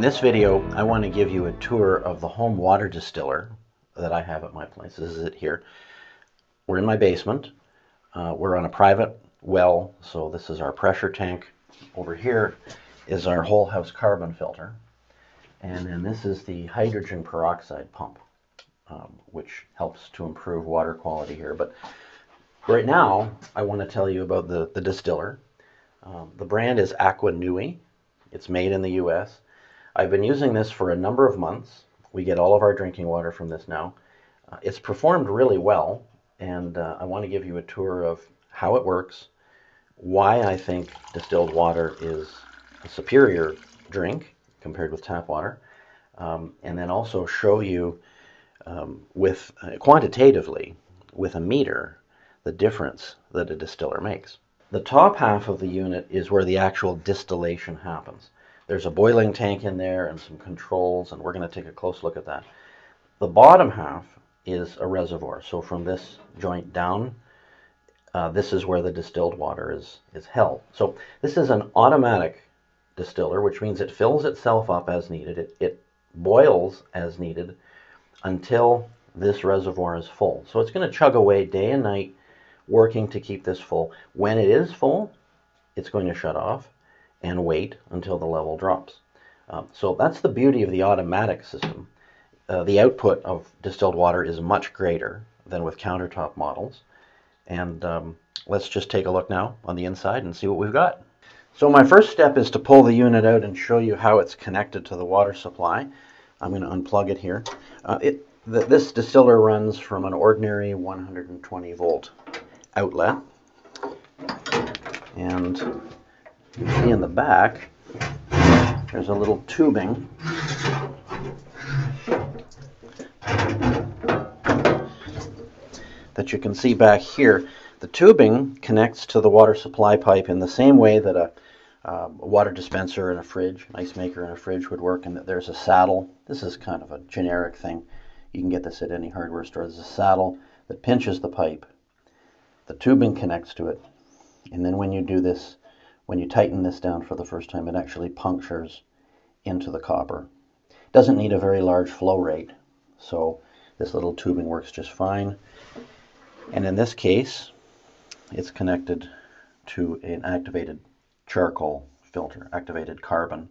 In this video, I want to give you a tour of the home water distiller that I have at my place. This is it here. We're in my basement. We're on a private well, so this is our pressure tank. Over here is our whole house carbon filter. And then this is the hydrogen peroxide pump, which helps to improve water quality here. But right now, I want to tell you about the distiller. The brand is Aqua Nui. It's made in the US. I've been using this for a number of months. We get all of our drinking water from this now. It's performed really well, and I want to give you a tour of how it works, why I think distilled water is a superior drink compared with tap water, and then also show you quantitatively with a meter the difference that a distiller makes. The top half of the unit is where the actual distillation happens. There's a boiling tank in there and some controls, and we're going to take a close look at that. The bottom half is a reservoir. So from this joint down, this is where the distilled water is held. So this is an automatic distiller, which means it fills itself up as needed. It boils as needed until this reservoir is full. So it's going to chug away day and night, working to keep this full. When it is full, it's going to shut off and wait until the level drops. So that's the beauty of the automatic system. The output of distilled water is much greater than with countertop models. And let's just take a look now on the inside and see what we've got. So my first step is to pull the unit out and show you how it's connected to the water supply. I'm going to unplug it here. This distiller runs from an ordinary 120 volt outlet, and you see in the back there's a little tubing that you can see back here. The tubing connects to the water supply pipe in the same way that a water dispenser in a fridge, an ice maker in a fridge would work, and that there's a saddle. This is kind of a generic thing. You can get this at any hardware store. There's a saddle that pinches the pipe. The tubing connects to it, and then when you do this, when you tighten this down for the first time, it actually punctures into the copper. It doesn't need a very large flow rate, so this little tubing works just fine. And in this case, it's connected to an activated charcoal filter, activated carbon,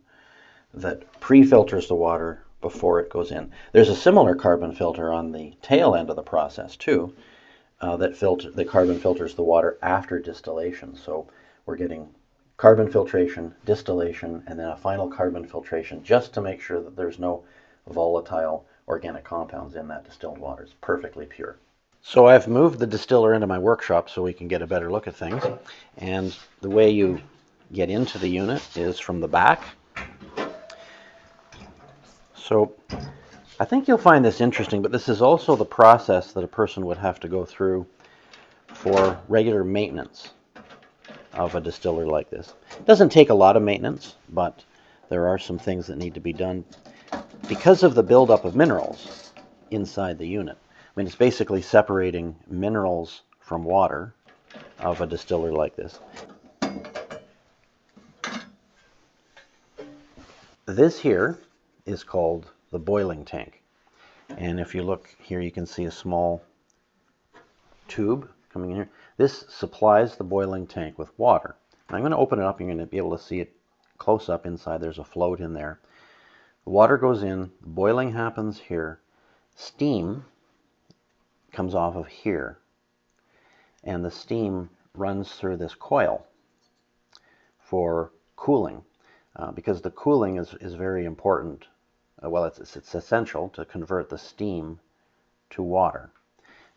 that pre-filters the water before it goes in. There's a similar carbon filter on the tail end of the process too, the carbon filters the water after distillation. So we're getting carbon filtration, distillation, and then a final carbon filtration just to make sure that there's no volatile organic compounds in that distilled water. It's perfectly pure. So I've moved the distiller into my workshop so we can get a better look at things. And the way you get into the unit is from the back. So I think you'll find this interesting, but this is also the process that a person would have to go through for regular maintenance of a distiller like this. It doesn't take a lot of maintenance, but there are some things that need to be done because of the buildup of minerals inside the unit. I mean, it's basically separating minerals from water of a distiller like this. This here is called the boiling tank. And if you look here, you can see a small tube coming in here. This supplies the boiling tank with water. And I'm going to open it up. You're going to be able to see it close up inside. There's a float in there. The water goes in. The boiling happens here. Steam comes off of here. And the steam runs through this coil for cooling. Because the cooling is very important. Well, it's essential to convert the steam to water.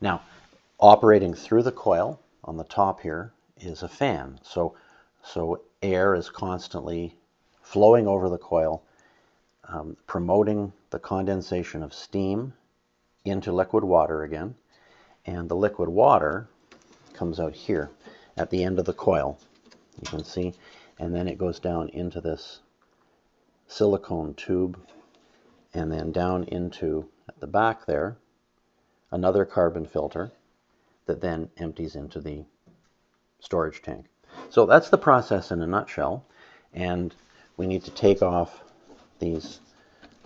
Now, operating through the coil on the top here is a fan. So air is constantly flowing over the coil, promoting the condensation of steam into liquid water again. And the liquid water comes out here at the end of the coil. You can see. And then it goes down into this silicone tube, and then down into, at the back there, another carbon filter that then empties into the storage tank. So that's the process in a nutshell, and we need to take off these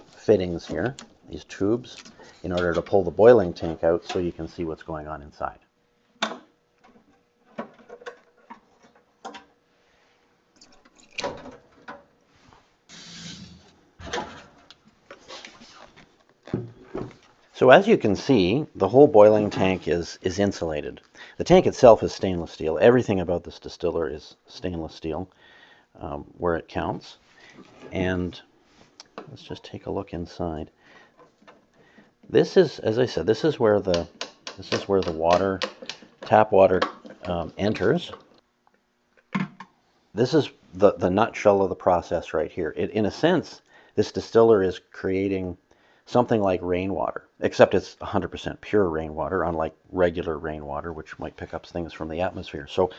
fittings here, these tubes, in order to pull the boiling tank out so you can see what's going on inside. So as you can see, the whole boiling tank is insulated. The tank itself is stainless steel. Everything about this distiller is stainless steel where it counts. And let's just take a look inside. This is, as I said, this is where the water, tap water, enters. This is the nutshell of the process right here. In a sense, this distiller is creating something like rainwater, except it's 100% pure rainwater, unlike regular rainwater, which might pick up things from the atmosphere. So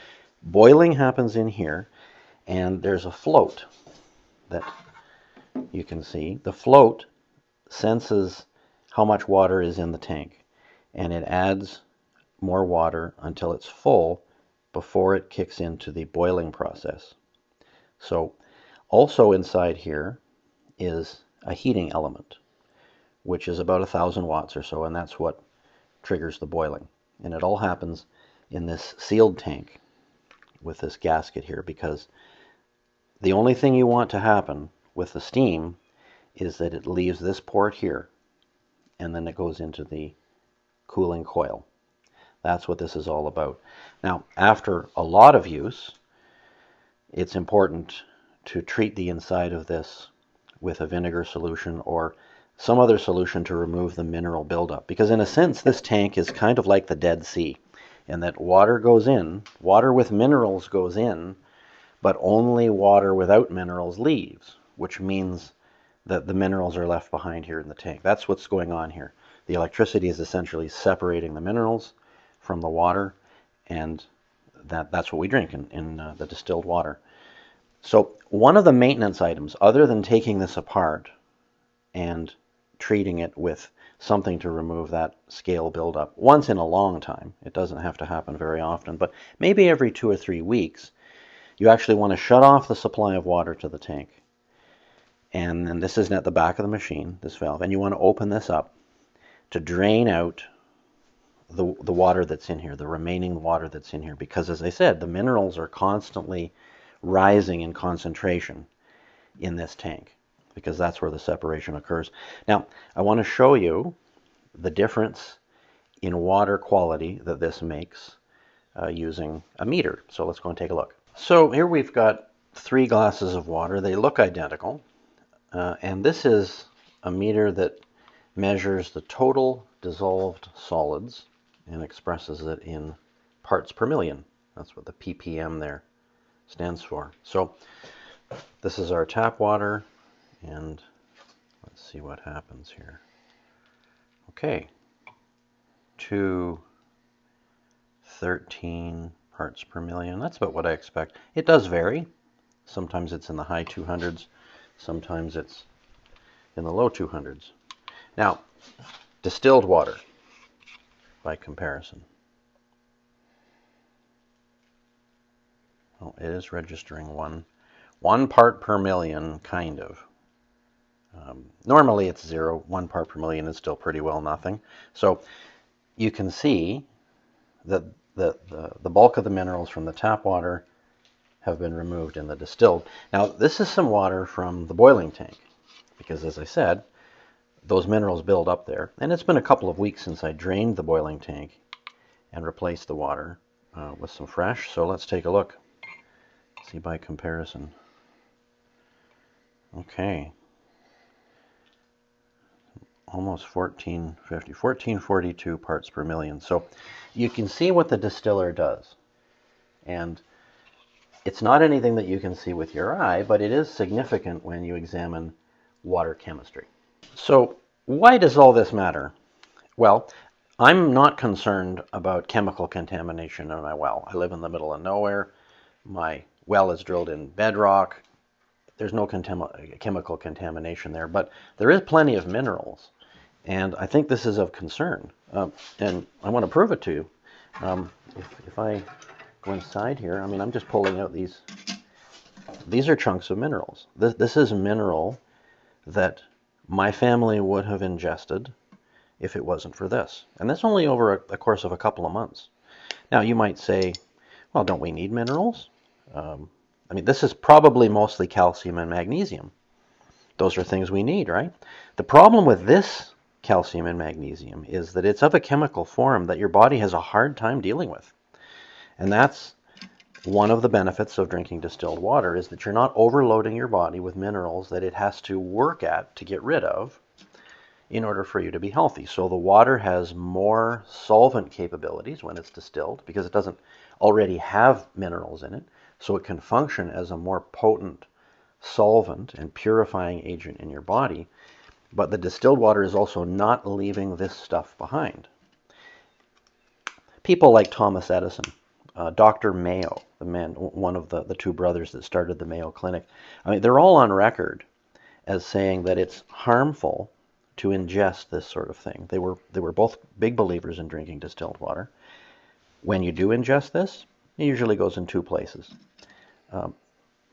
boiling happens in here, and there's a float that you can see. The float senses how much water is in the tank, and it adds more water until it's full before it kicks into the boiling process. So also inside here is a heating element, which is about 1,000 watts or so, and that's what triggers the boiling. And it all happens in this sealed tank with this gasket here, because the only thing you want to happen with the steam is that it leaves this port here, and then it goes into the cooling coil. That's what this is all about. Now, after a lot of use, it's important to treat the inside of this with a vinegar solution or some other solution to remove the mineral buildup. Because in a sense, this tank is kind of like the Dead Sea, in that water goes in, water with minerals goes in, but only water without minerals leaves, which means that the minerals are left behind here in the tank. That's what's going on here. The electricity is essentially separating the minerals from the water, and that's what we drink in the distilled water. So one of the maintenance items, other than taking this apart and treating it with something to remove that scale buildup once in a long time, it doesn't have to happen very often, but maybe every 2 or 3 weeks, you actually want to shut off the supply of water to the tank. And then this is at the back of the machine, this valve, and you want to open this up to drain out the water that's in here, the remaining water that's in here, because as I said, the minerals are constantly rising in concentration in this tank, because that's where the separation occurs. Now, I want to show you the difference in water quality that this makes using a meter. So let's go and take a look. So here we've got 3 glasses of water. They look identical, and this is a meter that measures the total dissolved solids and expresses it in parts per million. That's what the ppm there stands for. So this is our tap water, and let's see what happens here. Okay, 213 parts per million. That's about what I expect. It does vary. Sometimes it's in the high 200s, sometimes it's in the low 200s. Now, distilled water by comparison. Oh, it is registering one part per million, kind of. Normally it's 0. 1 part per million is still pretty well nothing. So you can see that the bulk of the minerals from the tap water have been removed in the distilled. Now, this is some water from the boiling tank, because as I said, those minerals build up there. And it's been a couple of weeks since I drained the boiling tank and replaced the water with some fresh. So let's take a look. See by comparison. Okay. Almost 1442 parts per million. So you can see what the distiller does. And it's not anything that you can see with your eye, but it is significant when you examine water chemistry. So why does all this matter? Well, I'm not concerned about chemical contamination in my well. I live in the middle of nowhere. My well is drilled in bedrock. There's no chemical contamination there, but there is plenty of minerals. And I think this is of concern. And I want to prove it to you. If I go inside here, I mean, I'm just pulling out these are chunks of minerals. This is mineral that my family would have ingested if it wasn't for this. And that's only over a course of a couple of months. Now, you might say, well, don't we need minerals? I mean, this is probably mostly calcium and magnesium. Those are things we need, right? The problem with this calcium and magnesium is that it's of a chemical form that your body has a hard time dealing with. And that's one of the benefits of drinking distilled water, is that you're not overloading your body with minerals that it has to work at to get rid of in order for you to be healthy. So the water has more solvent capabilities when it's distilled because it doesn't already have minerals in it. So it can function as a more potent solvent and purifying agent in your body. But the distilled water is also not leaving this stuff behind. People like Thomas Edison, Dr. Mayo, the man, one of the two brothers that started the Mayo Clinic, I mean, they're all on record as saying that it's harmful to ingest this sort of thing. They were both big believers in drinking distilled water. When you do ingest this, it usually goes in two places.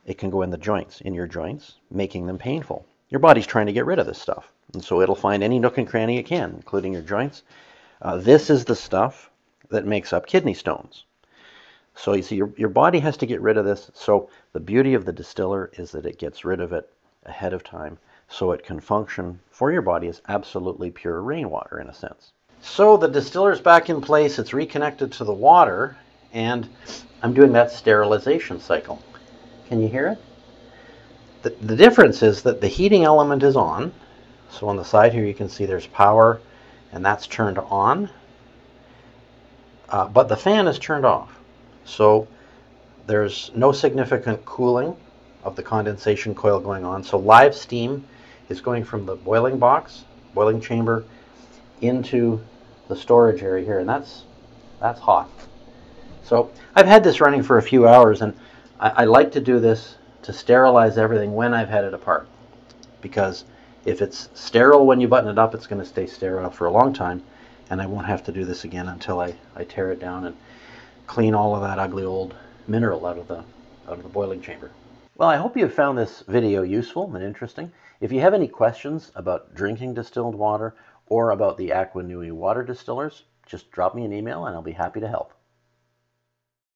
It can go in the joints, in your joints, making them painful. Your body's trying to get rid of this stuff, and so it'll find any nook and cranny it can, including your joints. This is the stuff that makes up kidney stones. So you see, your body has to get rid of this. So the beauty of the distiller is that it gets rid of it ahead of time, so it can function for your body as absolutely pure rainwater in a sense. So the distiller's back in place, it's reconnected to the water, and I'm doing that sterilization cycle. Can you hear it? The difference is that the heating element is on. So on the side here you can see there's power, and that's turned on. But the fan is turned off. So there's no significant cooling of the condensation coil going on. So live steam is going from the boiling box, boiling chamber, into the storage area here, and that's hot. So I've had this running for a few hours, and I like to do this to sterilize everything when I've had it apart. Because if it's sterile when you button it up, it's going to stay sterile for a long time, and I won't have to do this again until I tear it down and clean all of that ugly old mineral out of the boiling chamber. Well, I hope you found this video useful and interesting. If you have any questions about drinking distilled water or about the Aqua Nui water distillers, just drop me an email and I'll be happy to help.